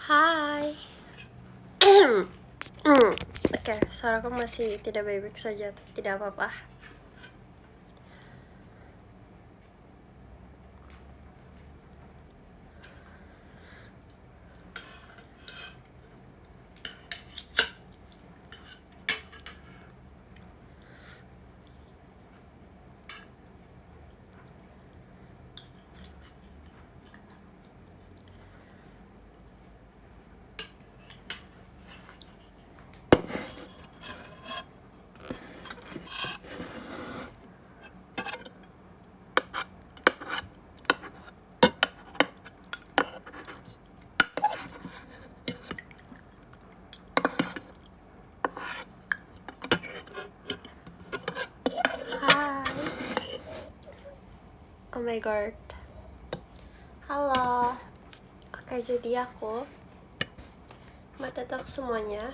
Hai. Oke, suaraku masih tidak baik-baik saja, tapi tidak apa-apa. Hai. Oh my god. Halo. Oke, jadi aku mau datang semuanya.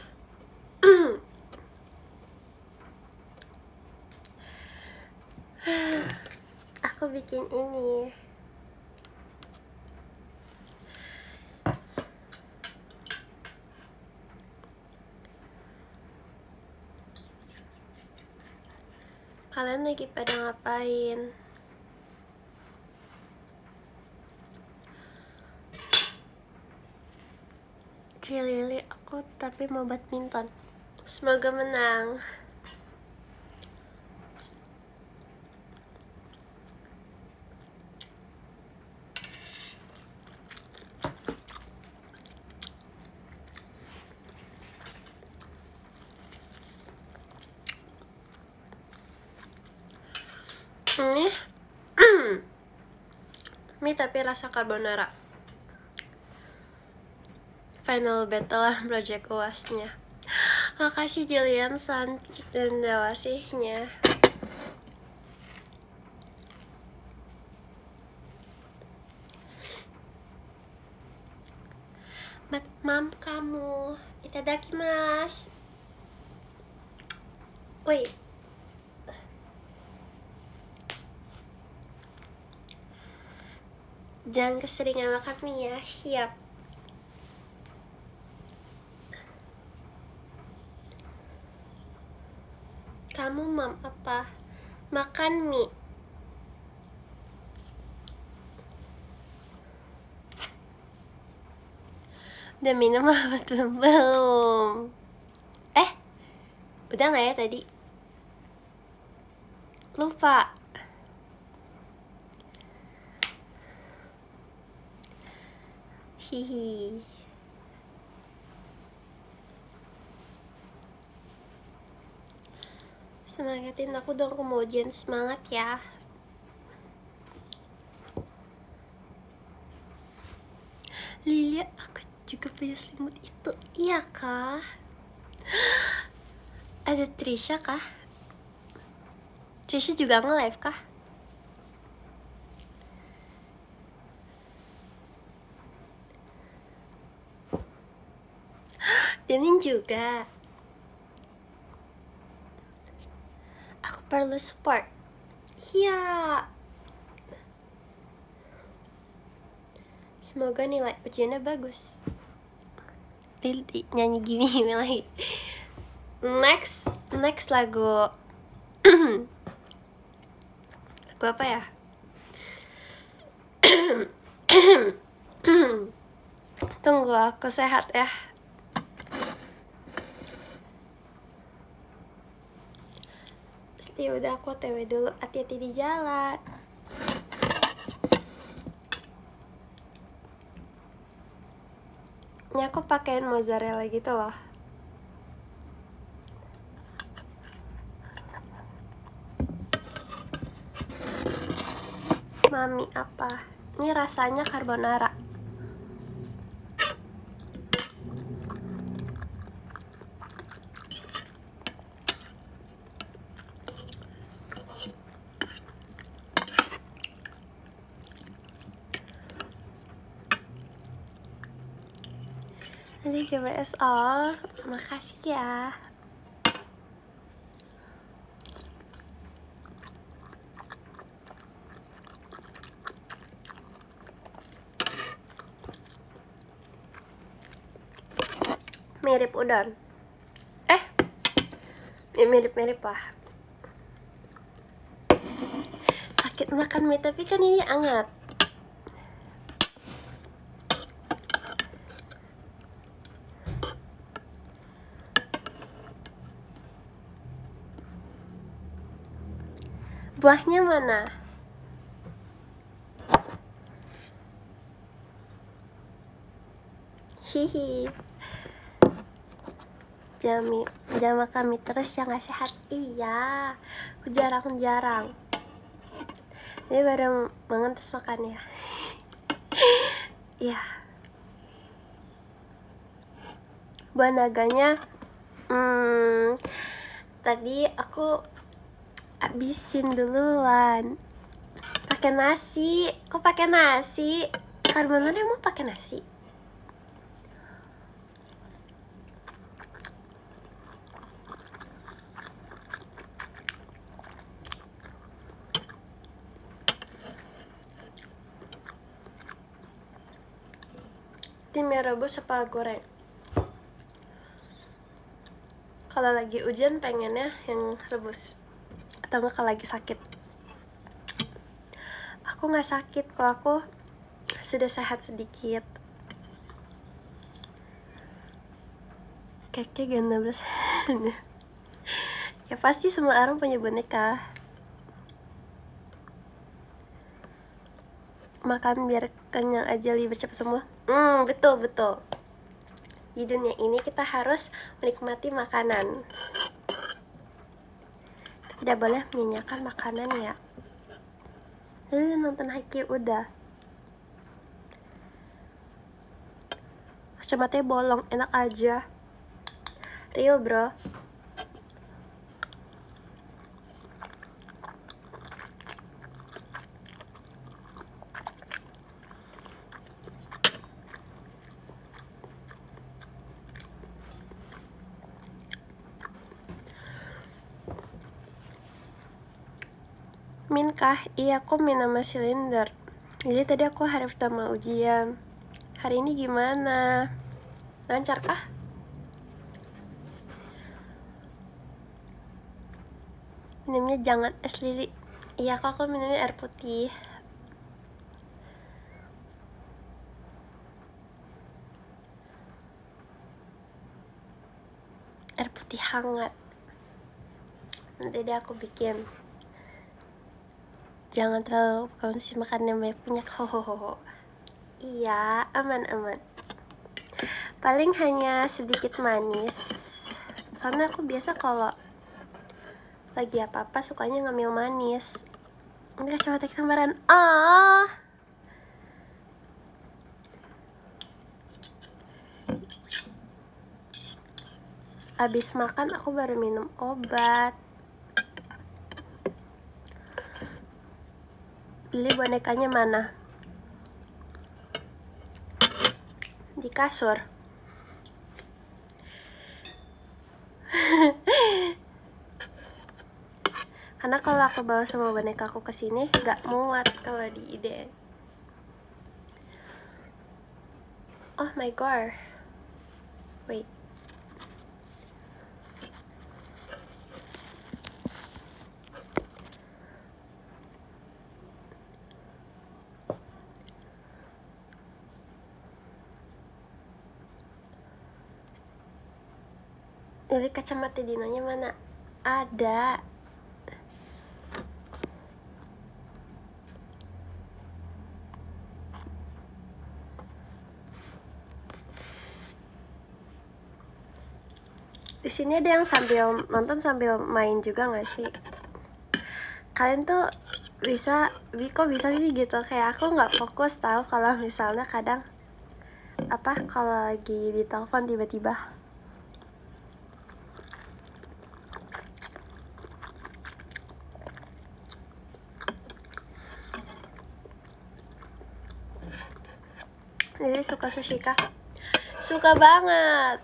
Aku bikin ini. Kalian lagi pada ngapain? Cilili aku tapi mau badminton. Semoga menang. Ini mie tapi rasa carbonara. Final battle project UASnya. Makasih Julian, San, dan Dawasihnya. Mam kamu, itadakimasu. Wait. Jangan keseringan makan mie ya, siap. Kamu mam apa? Makan mie. Udah minum apa belum? Udah gak ya tadi? Lupa. Hihi. Semangatin aku dong, aku mau ujian, semangat ya. Lilia, aku juga punya selimut itu, iya kah? Ada Trisha kah? Trisha juga nge-live kah? Denin juga. Aku perlu support. Iya. Semoga nilai ujiannya bagus. Lili nyanyi gini lagi. Next lagu. Lagu apa ya? Tunggu aku sehat ya. Ya udah, aku OTW dulu, hati-hati di jalan. Ini aku pakein mozzarella gitu loh. Mami apa? Ini rasanya carbonara. Nanti GBS, oh makasih ya. Mirip udon. Ya mirip-mirip lah. Sakit makan mie, tapi kan ini hangat. Buahnya mana? Hihi. Jangan makan mie terus ya, nggak sehat. Iya, aku jarang-jarang. Ini baru bangun terus makan ya. Iya. Buah naganya, tadi aku habisin duluan. Pakai nasi. Kok pakai nasi? Carbonara mau pakai nasi? Tim yang rebus apa goreng? Kalau lagi hujan pengennya yang rebus, atau nggak kalau lagi sakit. Aku nggak sakit kok, aku sudah sehat sedikit. Kayaknya ganda belas. Ya pasti semua orang punya boneka. Makan biar kenyang aja, biar cepat sembuh. Betul. Di dunia ini kita harus menikmati makanan. Tidak boleh menyanyiakan makanan ya. Nonton Haikyuu udah. Kacamatanya bolong, enak aja. Real bro. Min kah? Iya, aku min sama silinder. Jadi tadi aku hari pertama ujian. Hari ini gimana? Lancar kah? Minumnya jangan es lili. Iya, aku minumnya air putih. Air putih hangat. Nanti deh aku bikin. Jangan terlalu konsumsi makanan yang banyak minyak. Hohoho. Iya, aman. Paling hanya sedikit manis. Soalnya aku biasa kalau lagi apa-apa sukanya ngambil manis. Ini kacamata gambaran. Abis makan aku baru minum obat. Lili bonekanya mana? Di kasur. Karena kalau aku bawa sama boneka aku kesini gak muat kalau di IDN. Oh my god. Wait. Jadi kacamata Dinonya mana? Ada. Di sini ada yang sambil nonton sambil main juga nggak sih? Kalian tuh kok bisa sih gitu? Kayak aku nggak fokus tahu kalau misalnya kadang kalau lagi ditelepon tiba-tiba. Jadi suka sushi kah? Suka banget.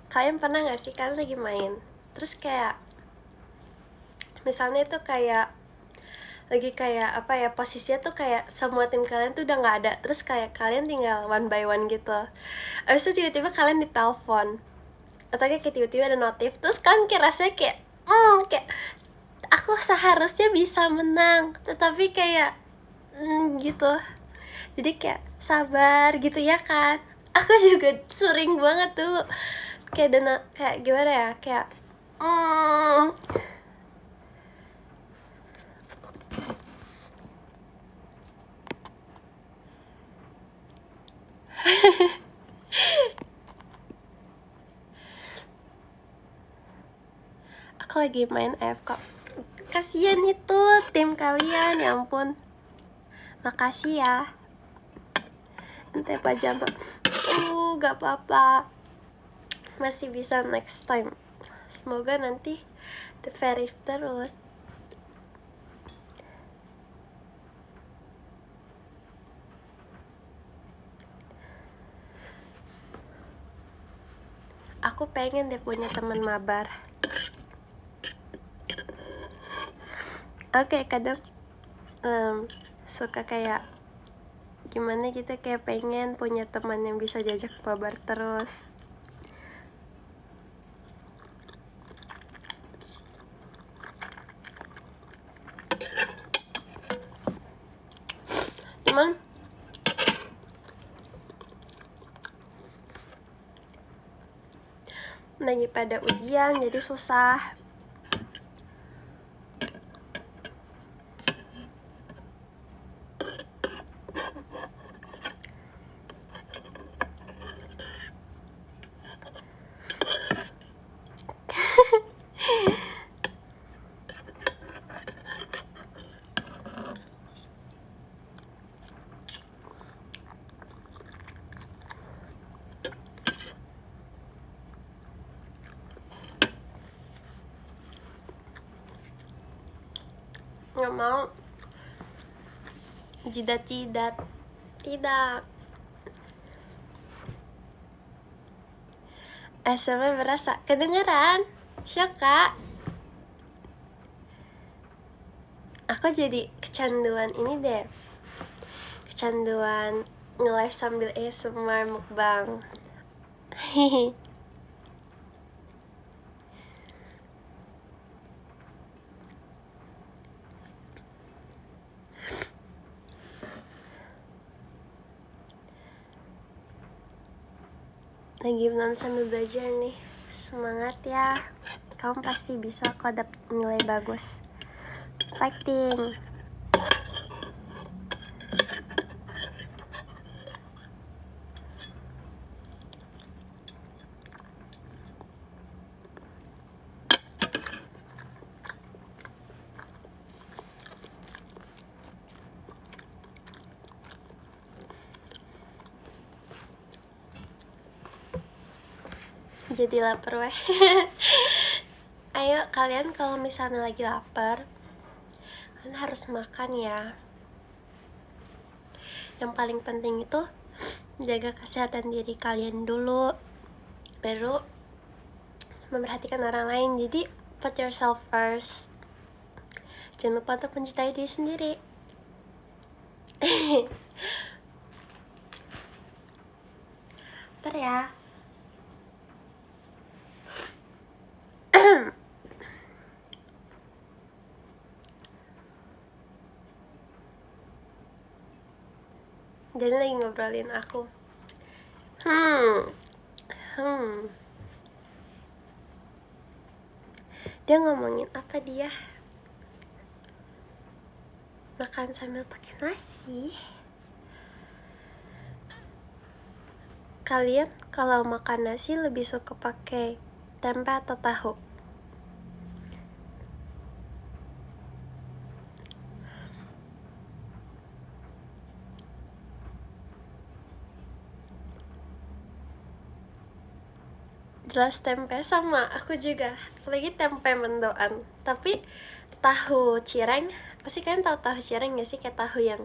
Kalian pernah gak sih kalian lagi main terus kayak misalnya itu kayak lagi kayak apa ya, posisinya tuh kayak semua tim kalian tuh udah nggak ada, terus kayak kalian tinggal one by one gitu. Abis itu tiba-tiba kalian ditelepon atau kayak tiba-tiba ada notif, terus kalian kayak rasanya kayak kayak aku seharusnya bisa menang, tetapi kayak gitu. Jadi kayak sabar gitu ya kan. Aku juga sering banget tuh kayak kayak gimana ya, kayak aku lagi main AFK. Kasian itu tim kalian, ya ampun. Makasih ya. Ente pajama. Gak apa-apa. Masih bisa next time. Semoga nanti the very terus. Aku pengen deh punya teman mabar. Oke, kadang suka kayak gimana gitu, kayak pengen punya teman yang bisa diajak mabar terus. Cuman lagi pada ujian jadi susah. Nggak mau jidat-jidat, tidak. ASMR berasa kedengeran, syok kak. Aku jadi kecanduan ini deh, kecanduan nge-live sambil ASMR mukbang. Hihi. Lagi nonton sambil belajar nih. Semangat ya, kamu pasti bisa kok dapet nilai bagus. Fighting. Jadi lapar weh. Ayo kalian kalau misalnya lagi lapar, kalian harus makan ya. Yang paling penting itu jaga kesehatan diri kalian dulu, baru memperhatikan orang lain. Jadi put yourself first. Jangan lupa untuk mencintai diri sendiri. Ntar ya. Dia lagi ngobrolin aku. Dia ngomongin apa dia? Makan sambil pakai nasi. Kalian kalau makan nasi lebih suka pakai tempe atau tahu? Jelas tempe, sama aku juga. Apalagi tempe mendoan. Tapi tahu cireng, pasti kalian tahu cireng gak sih? Kayak tahu yang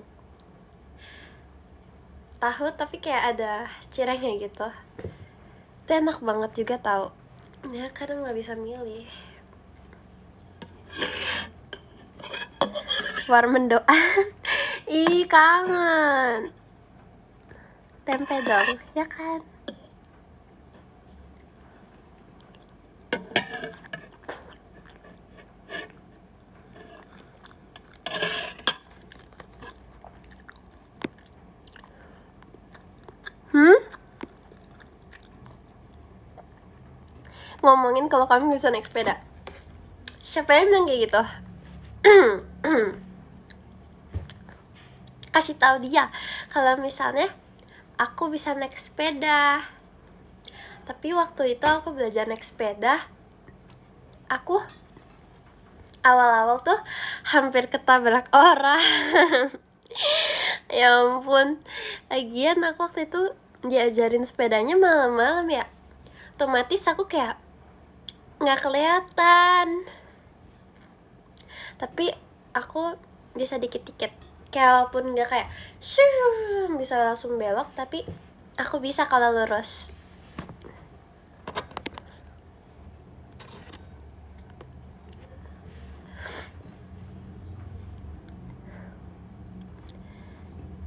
tahu tapi kayak ada cirengnya gitu. Itu enak banget juga tahu. Ya kadang nggak bisa milih. War mendoan. Ih, kangen. Tempe dong, ya kan? Ngomongin kalau kami bisa naik sepeda. Siapa yang bilang kayak gitu? Kasih tahu dia kalau misalnya aku bisa naik sepeda. Tapi waktu itu aku belajar naik sepeda, aku awal-awal tuh hampir ketabrak orang. Ya ampun. Lagian aku waktu itu diajarin sepedanya malam-malam ya. Otomatis aku kayak nggak kelihatan. Tapi aku bisa dikit-dikit. Kayak walaupun nggak kayak bisa langsung belok, tapi aku bisa kalau lurus.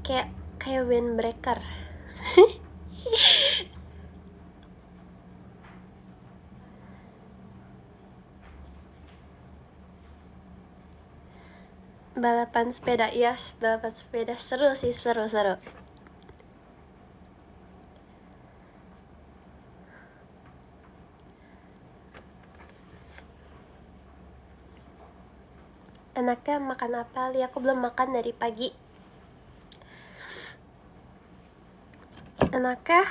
Kayak windbreaker. Balapan sepeda, yes, balapan sepeda seru sih, seru. Enaknya makan apa? Li, aku belum makan dari pagi. Enaknya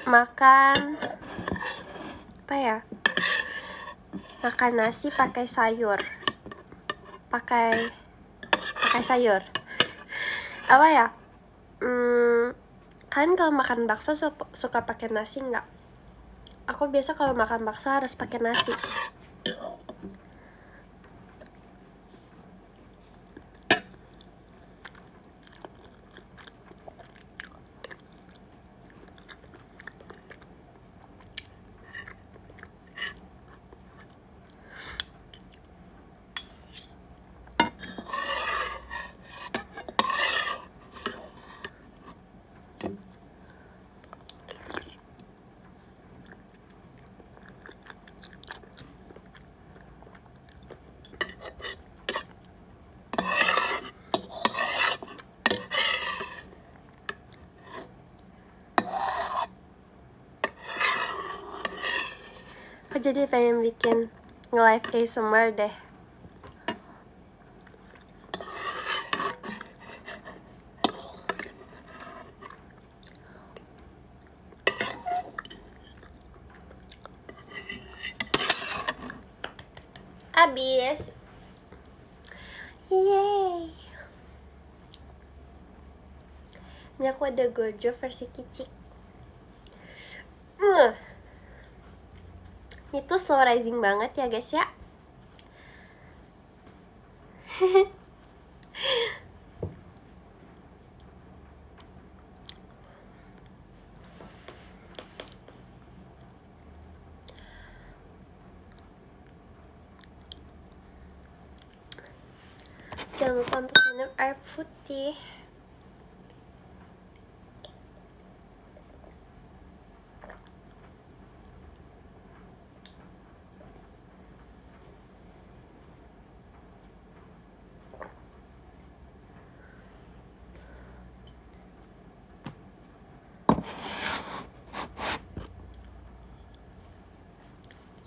makan apa ya? Makan nasi pakai sayur. Pakai sayur. Apa ya? Kalian kalau makan bakso suka pakai nasi nggak? Aku biasa kalau makan bakso harus pakai nasi. Aku jadi pengen bikin nge-live ASMR deh. Abis. Yeay. Ini aku ada Gojo versi kicik. Itu slow rising banget ya guys ya. Jangan lupa untuk minum air putih.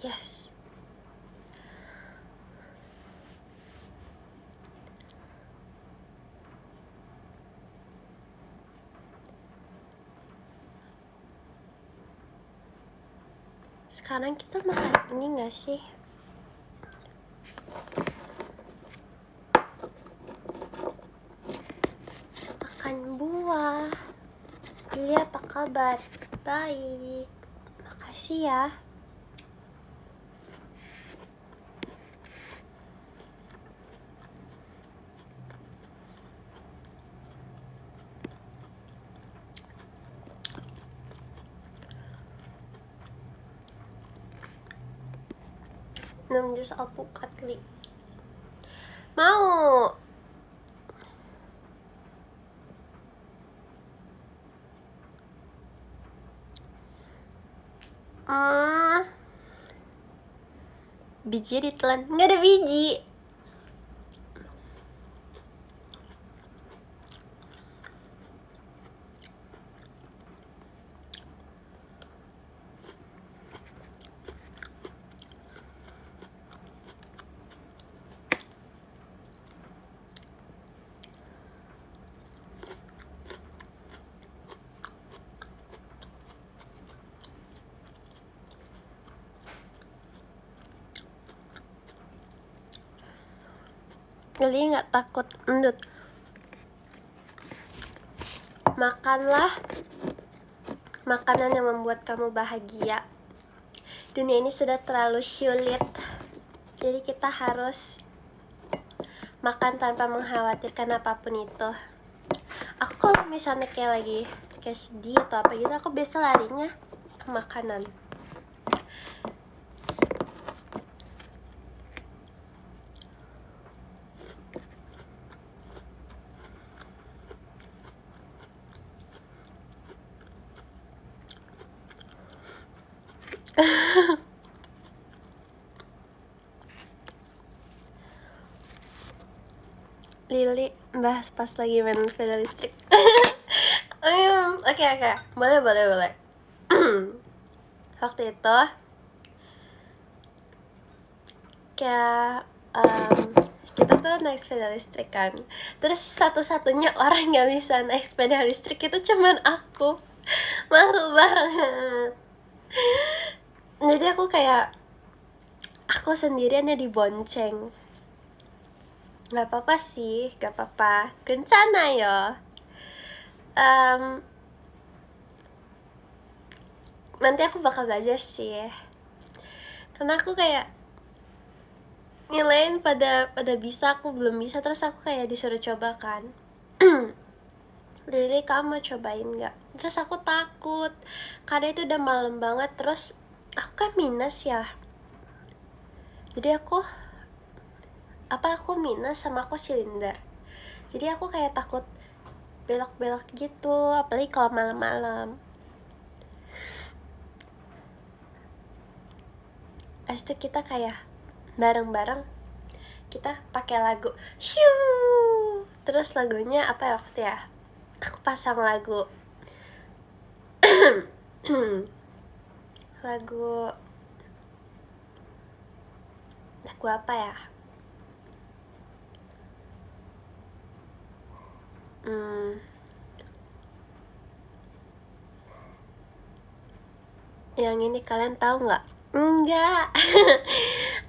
Yes. Sekarang kita makan ini gak sih? Makan buah. Lili apa kabar? Baik. Makasih ya. Minum jus alpukat, Li. Mau. Biji ditelan, nggak ada biji. Lili nggak takut endut. Makanlah makanan yang membuat kamu bahagia. Dunia ini sudah terlalu sulit, jadi kita harus makan tanpa mengkhawatirkan apapun itu. Aku kalau misalnya kayak sedih atau apa gitu, aku biasa larinya ke makanan. Lili bahas pas lagi main sepeda listrik. Oke, boleh. Waktu itu kayak kita tuh naik sepeda listrik kan, terus satu-satunya orang yang bisa naik sepeda listrik itu cuman aku. Malu banget. Jadi aku sendirian ya dibonceng. Gak apa-apa sih, gak apa-apa, kencana ya. Nanti aku bakal belajar sih, karena aku kayak ngilain pada bisa, aku belum bisa, terus aku kayak disuruh coba kan. Lili, kamu cobain gak? Terus aku takut karena itu udah malam banget, terus aku kan minus ya, jadi aku minus sama aku silinder, jadi aku kayak takut belok-belok gitu, apalagi kalau malam-malam. Habis itu kita kayak bareng-bareng kita pakai lagu Shoo, terus lagunya apa ya waktu ya, aku pasang lagu lagu apa ya, yang ini kalian tahu nggak? Enggak.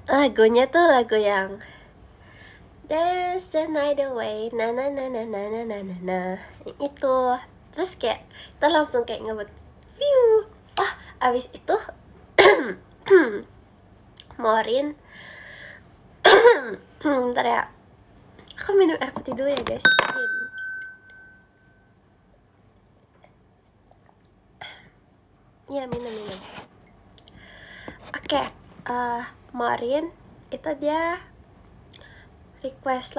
Lagunya tuh lagu yang Dance the night away, na na na na na na na na na, itu. Terus kayak kita langsung kayak ngebut, view. Abis itu Morin bentar ya, aku minum air putih dulu ya guys, izin. Ya, minum. Oke, Morin itu dia request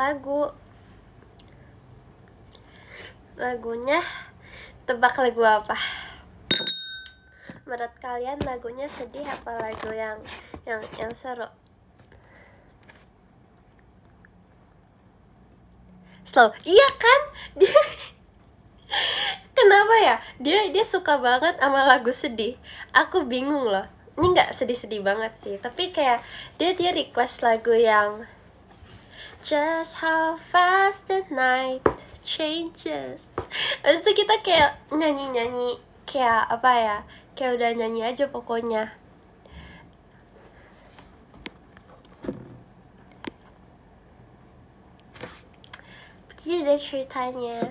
lagunya, tebak lagu apa? Menurut kalian lagunya sedih apa lagu yang seru? Slow, iya kan? Dia kenapa ya? Dia suka banget sama lagu sedih. Aku bingung loh. Ini nggak sedih-sedih banget sih, tapi kayak dia request lagu yang Just how fast the night changes. Habis itu kita kayak nyanyi kayak apa ya? Kayak udah nyanyi aja pokoknya. Begini deh ceritanya.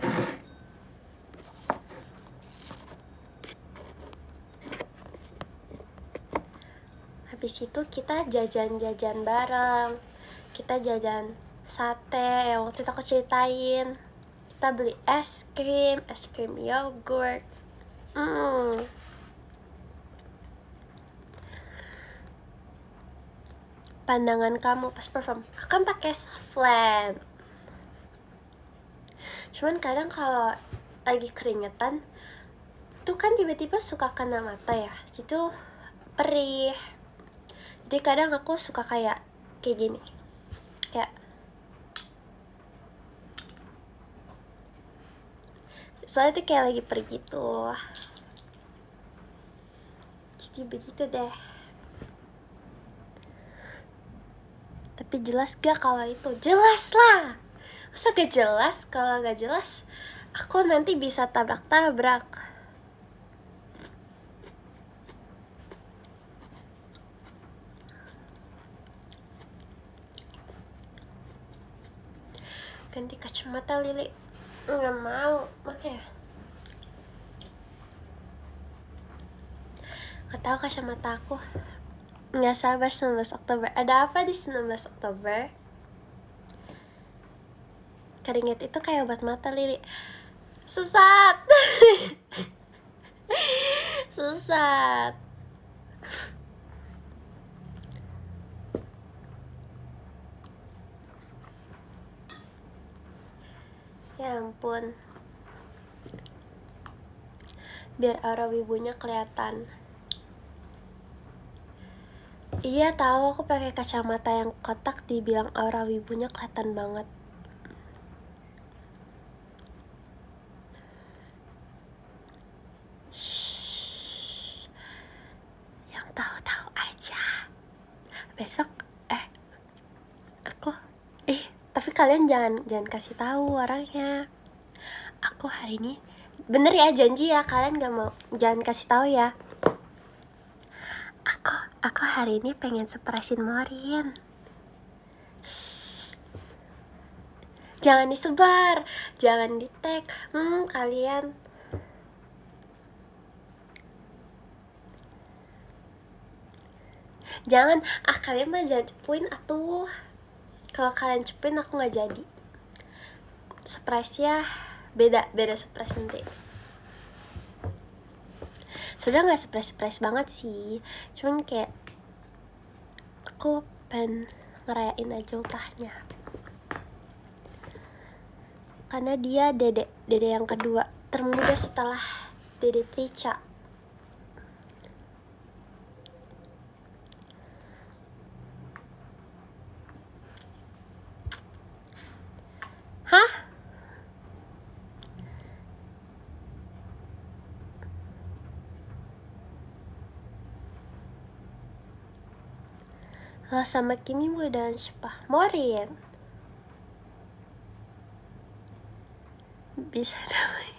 Habis itu kita jajan-jajan bareng. Kita jajan sate yang waktu itu aku ceritain. Kita beli es krim yogurt. Pandangan kamu pas perform, aku kan pakai softland. Cuman kadang kalau lagi keringetan tuh kan tiba-tiba suka kena mata ya, gitu perih. Jadi kadang aku suka kayak gini, kayak soalnya tuh kayak lagi perih gitu. Jadi begitu deh. Tapi jelas gak kalau itu? Jelas lah. Masa gak jelas? Kalau gak jelas aku nanti bisa tabrak-tabrak. Ganti kacamata Lili. Nggak mau, makanya nggak tahu kacamata aku. Nggak sabar 19 Oktober. Ada apa di 19 Oktober? Keringet itu kayak obat mata Lili. Sesat. Sesat. Ya ampun. Biar aura wibunya kelihatan. Iya tahu, aku pakai kacamata yang kotak dibilang aura wibunya kelihatan banget. Shh. Yang tahu-tahu aja. Besok aku tapi kalian jangan kasih tahu orangnya. Aku hari ini bener ya, janji ya, kalian jangan kasih tahu ya. Aku hari ini pengen surprisein Morin. Shh. Jangan disebar, jangan di tag. Kalian jangan, kalian mah jangan cepuin atuh. Kalau kalian cepuin aku nggak jadi. Surprise ya beda surprise nanti. Sudah nggak surprise banget sih, cuman kayak aku pengen ngerayain aja ultahnya. Karena dia dede yang kedua termuda setelah Dede Trica. Hah? Lo sama Kimi mudahan siapa? Morin. Bisa damai.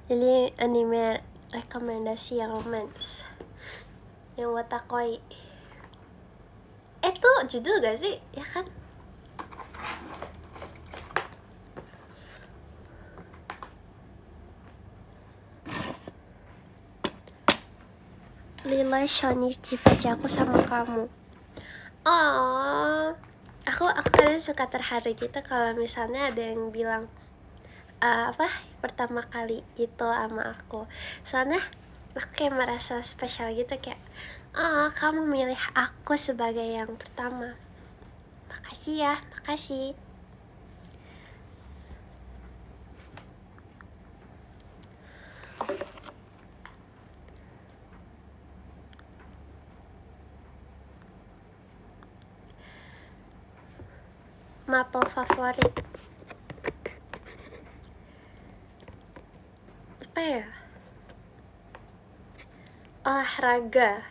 Jadi anime rekomendasi yang romance, yang watakoi. Tuh judul gak sih? Ya kan? Lila Shoni Civaci, aku sama kamu. Oh, aku kadang suka terharu gitu kalau misalnya ada yang bilang pertama kali gitu sama aku. Soalnya aku kayak merasa spesial gitu, kayak kamu milih aku sebagai yang pertama. Makasih ya, makasih. Maple favorit apa ya? Olahraga.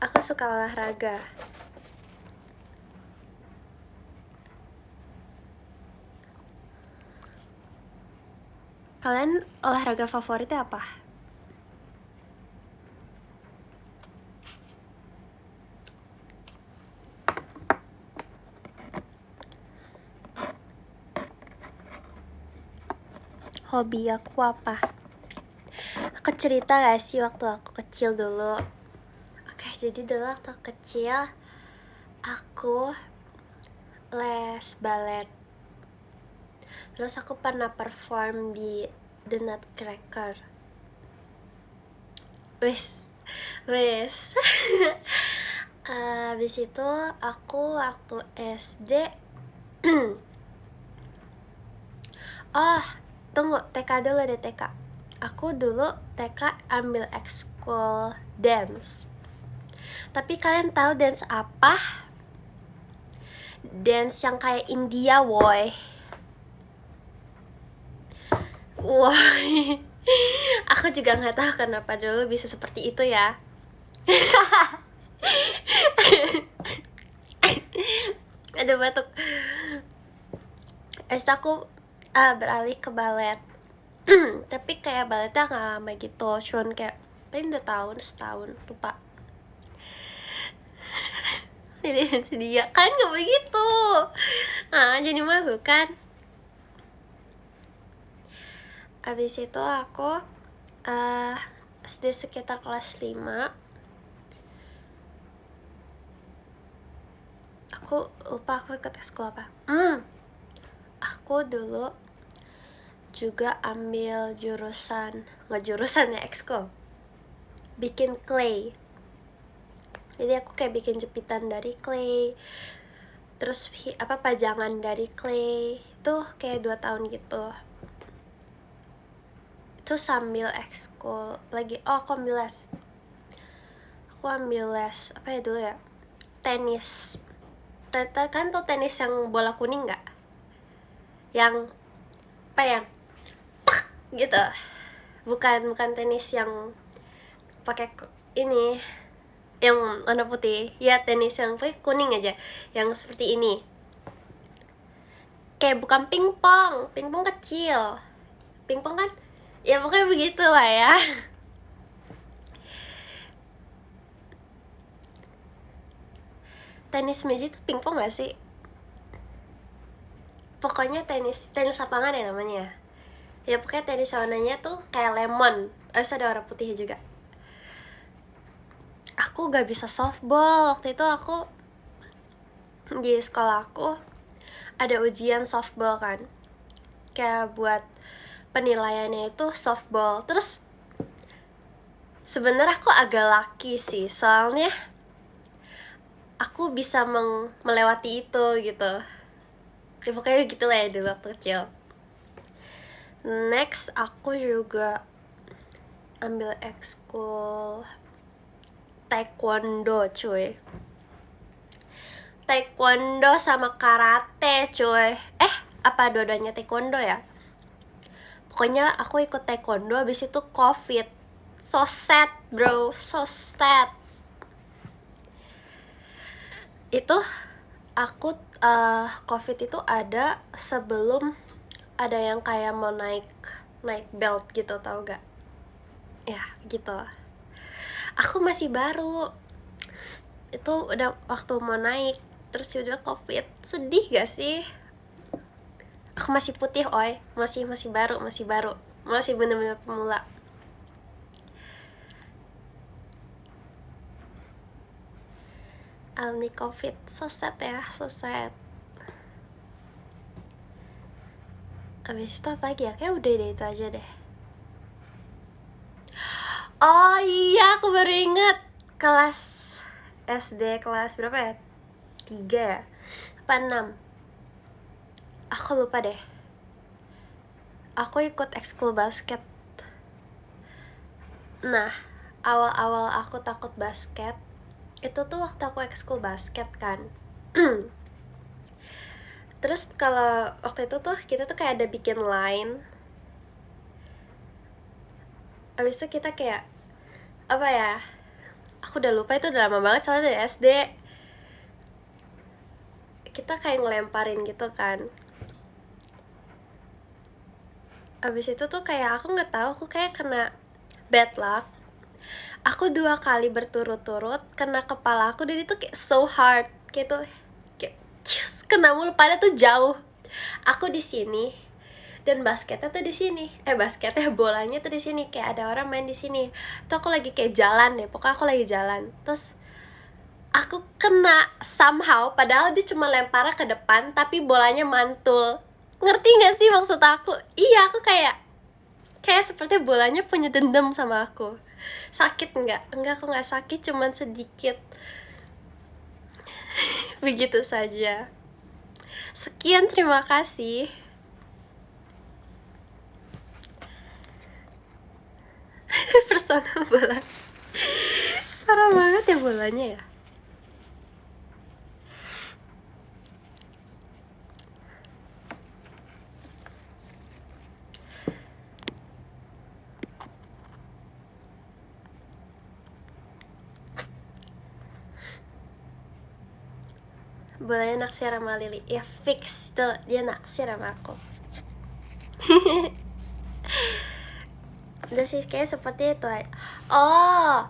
Aku suka olahraga. Kalian olahraga favoritnya apa? Hobi aku apa? Aku cerita gak sih waktu aku kecil dulu? Oke, jadi dulu waktu kecil aku les balet. Terus aku pernah perform di The Nutcracker. Wes. Habis itu aku waktu SD tunggu, TK dulu deh, TK. aku dulu TK ambil ekskul dance. Tapi kalian tahu dance apa? Dance yang kayak India, woy. Woy. Aku juga nggak tahu kenapa dulu bisa seperti itu ya. Aduh, batuk. Habis itu aku beralih ke balet. Tapi kayak baletnya nggak lama gitu, cuman kayak paling 2 tahun, setahun, lupa. Ini sedih kan, nggak begitu. Jadi malu kan. Abis itu aku SD sekitar kelas 5. Aku lupa aku ikut ekskul apa. Aku dulu juga ambil jurusan ya, ekskul bikin clay. Jadi aku kayak bikin jepitan dari clay, terus pajangan dari clay. Itu kayak 2 tahun gitu. Itu sambil ekskul lagi. Aku ambil les. Apa ya dulu ya? Tenis. Tete kan tuh tenis yang bola kuning nggak? Yang yang gitu. Bukan tenis yang pakai ini yang warna putih. Ya, tenis yang pakai kuning aja, yang seperti ini. Kayak bukan pingpong kecil. Pingpong kan ya pokoknya begitu lah ya. Tenis meja itu pingpong gak sih? Pokoknya tenis lapangan ya namanya. Ya pokoknya tenis warnanya tuh kayak lemon, terus ada warna putih juga. Aku gak bisa softball. Waktu itu aku di sekolah aku ada ujian softball kan, kayak buat penilaiannya itu softball. Terus sebenarnya aku agak lucky sih, soalnya aku bisa melewati itu gitu. Ya pokoknya gitu lah ya dulu waktu kecil. Next aku juga ambil ekskul taekwondo, cuy. Taekwondo sama karate, cuy. Apa dua-duanya taekwondo ya? Pokoknya aku ikut taekwondo, abis itu COVID. So sad, bro, so sad. Itu aku COVID itu ada sebelum ada yang kayak mau naik belt gitu, tau gak? Ya gitu. Aku masih baru. Itu udah waktu mau naik, terus udah COVID. Sedih gak sih? Aku masih putih, oi. Masih baru. Masih bener-bener pemula. Alumni COVID, so sad ya, so sad. Abis itu apa lagi ya? Kayak udah deh, itu aja deh. Oh iya, aku baru inget. Kelas SD, kelas berapa ya? 3 ya? Apa 6? Aku lupa deh. Aku ikut ekskul basket. Nah, awal-awal aku takut basket itu tuh waktu aku ekskul basket kan. Terus kalau waktu itu tuh kita tuh kayak ada bikin line. Abis itu kita kayak apa ya? Aku udah lupa, itu udah lama banget soalnya dari SD. Kita kayak ngelemparin gitu kan. Abis itu tuh kayak aku nggak tahu, aku kayak kena bad luck. Aku 2 kali berturut-turut kena kepala aku, dan itu kayak so hard gitu, kayak kena mulu, pada tuh jauh. Aku di sini dan basketnya tuh di sini. Basketnya, bolanya tuh di sini, kayak ada orang main di sini. Tuh aku lagi kayak jalan deh, pokoknya aku lagi jalan. Terus aku kena somehow, padahal dia cuma lemparnya ke depan, tapi bolanya mantul. Ngerti gak sih maksud aku? Iya, aku kayak seperti bolanya punya dendam sama aku. Sakit nggak? Enggak, aku nggak sakit, cuman sedikit. Begitu saja. Sekian, terima kasih. personal bola. Parah banget ya bolanya ya. Bolanya naksir sama Lily. Ya fix tuh, dia naksir sama aku. Udah sih kayak seperti itu. Oh,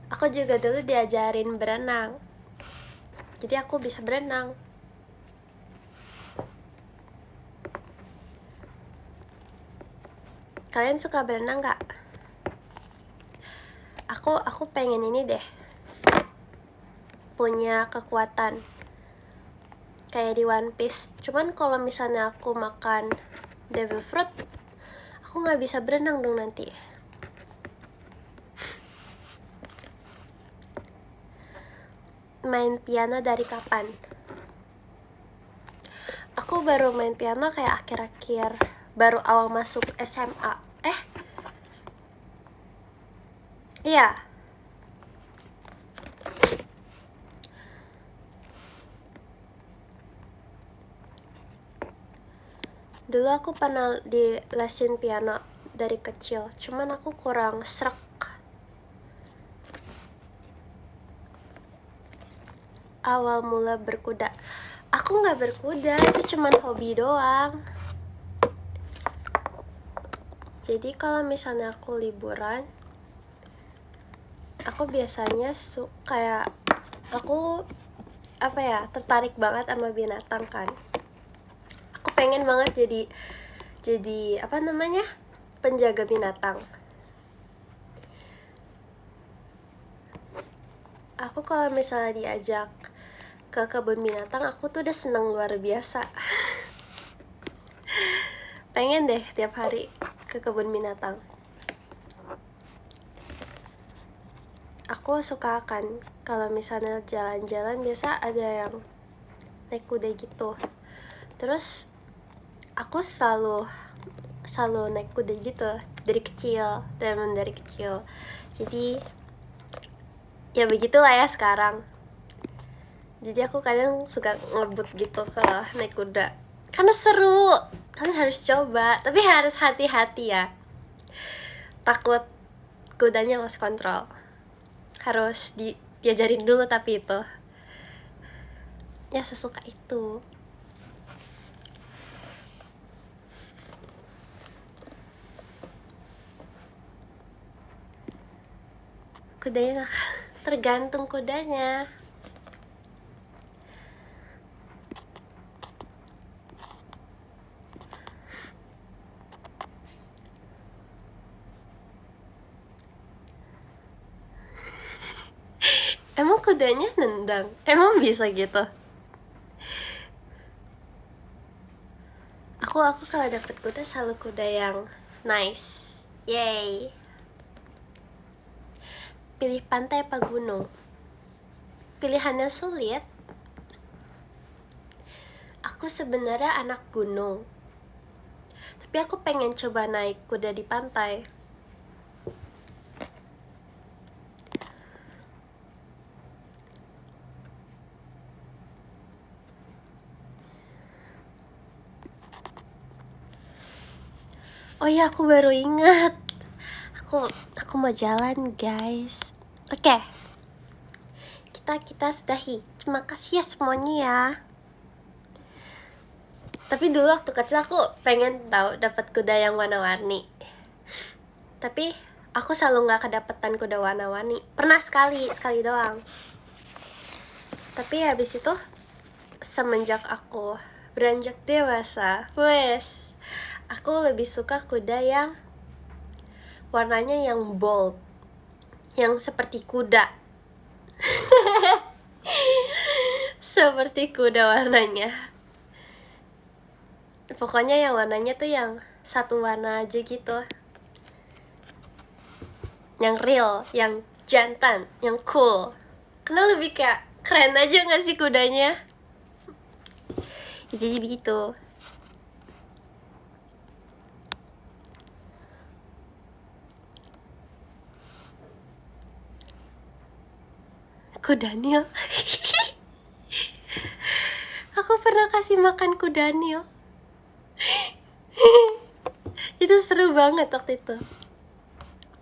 aku juga dulu diajarin berenang, jadi aku bisa berenang. Kalian suka berenang gak? Aku pengen ini deh, punya kekuatan kayak di One Piece. Cuman kalau misalnya aku makan devil fruit, aku nggak bisa berenang dong nanti. Main piano dari kapan? Aku baru main piano kayak akhir-akhir, baru awal masuk SMA. Iya. Dulu aku pernah di lesin piano dari kecil, cuman aku kurang srek. Awal mula berkuda, aku nggak berkuda, itu cuman hobi doang. Jadi kalau misalnya aku liburan, aku biasanya kayak aku tertarik banget sama binatang kan. Aku pengen banget jadi penjaga binatang. Aku kalau misalnya diajak ke kebun binatang, aku tuh udah seneng luar biasa. Pengen deh tiap hari ke kebun binatang. Aku suka kan kalau misalnya jalan-jalan, biasa ada yang naik kuda gitu. Terus aku selalu naik kuda gitu dari kecil, dari kecil. Jadi ya begitulah ya sekarang. Jadi aku kadang suka ngebut gitu kalau naik kuda, karena seru. Kalian harus coba, tapi harus hati-hati ya. Takut kudanya lost control. Harus diajarin dulu, tapi itu ya sesuka itu. Kudanya tergantung kudanya. Emang kudanya nendang? Emang bisa gitu? Aku kalau dapet kuda selalu kuda yang nice. Yay. Pilih pantai apa gunung? Pilihannya sulit. Aku sebenarnya anak gunung, tapi aku pengen coba naik kuda di pantai. Oh iya, aku baru ingat. Aku mau jalan, guys. Oke. Kita sudahi. Terima kasih ya semuanya ya. Tapi dulu waktu kecil aku pengen dapat kuda yang warna-warni. Tapi aku selalu nggak kedapetan kuda warna-warni. Pernah sekali doang. Tapi habis itu semenjak aku beranjak dewasa, aku lebih suka kuda yang warnanya yang bold, yang seperti kuda. Seperti kuda warnanya. Pokoknya yang warnanya tuh yang satu warna aja gitu. Yang real, yang jantan, yang cool. Karena lebih kayak keren aja gak sih kudanya? Ya, jadi begitu. Ku Daniel. Aku pernah kasih makan Ku Daniel. Itu seru banget waktu itu.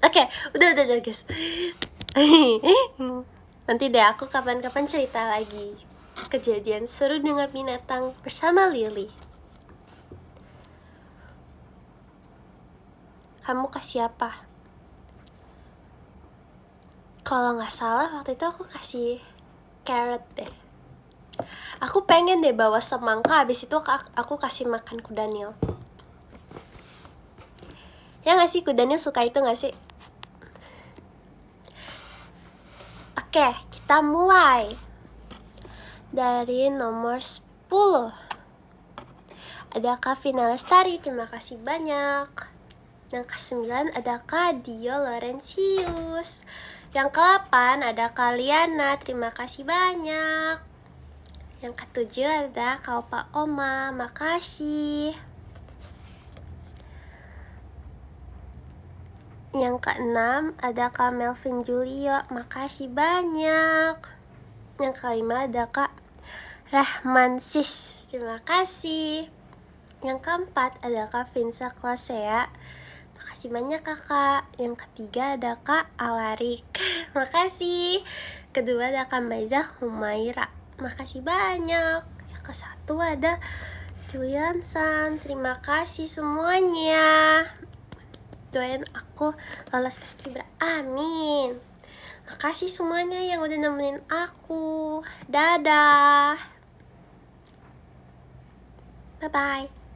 Oke, udah guys. Nanti deh aku kapan-kapan cerita lagi kejadian seru dengan binatang bersama Lily. Kamu kasih apa? Kalau nggak salah waktu itu aku kasih carrot deh. Aku pengen deh bawa semangka, habis itu aku kasih makan Ku Daniel. Ya nggak sih, Ku Daniel suka itu nggak sih? Oke, kita mulai dari nomor 10. Ada Kak Vina Lestari, terima kasih banyak. Yang ke-9 ada Kak Dio Laurentius. Yang ke-8 ada Kak Liana, terima kasih banyak. Yang ke-7 ada Kak Opa Oma, makasih. Yang ke-6 ada Kak Melvin Julio, makasih banyak. Yang ke-5 ada Kak Rahman Sis, terima kasih. Yang ke-4 ada Kak Vinsa Klasea, makasih banyak kakak. Yang ketiga ada Kak Alarik, makasih. Kedua ada Kak Maiza Humaira, makasih banyak. Yang ke-1 ada Julian San, terima kasih semuanya. Doain aku lolos paskibra, amin. Makasih semuanya yang udah nemenin aku. Dadah. Bye-bye.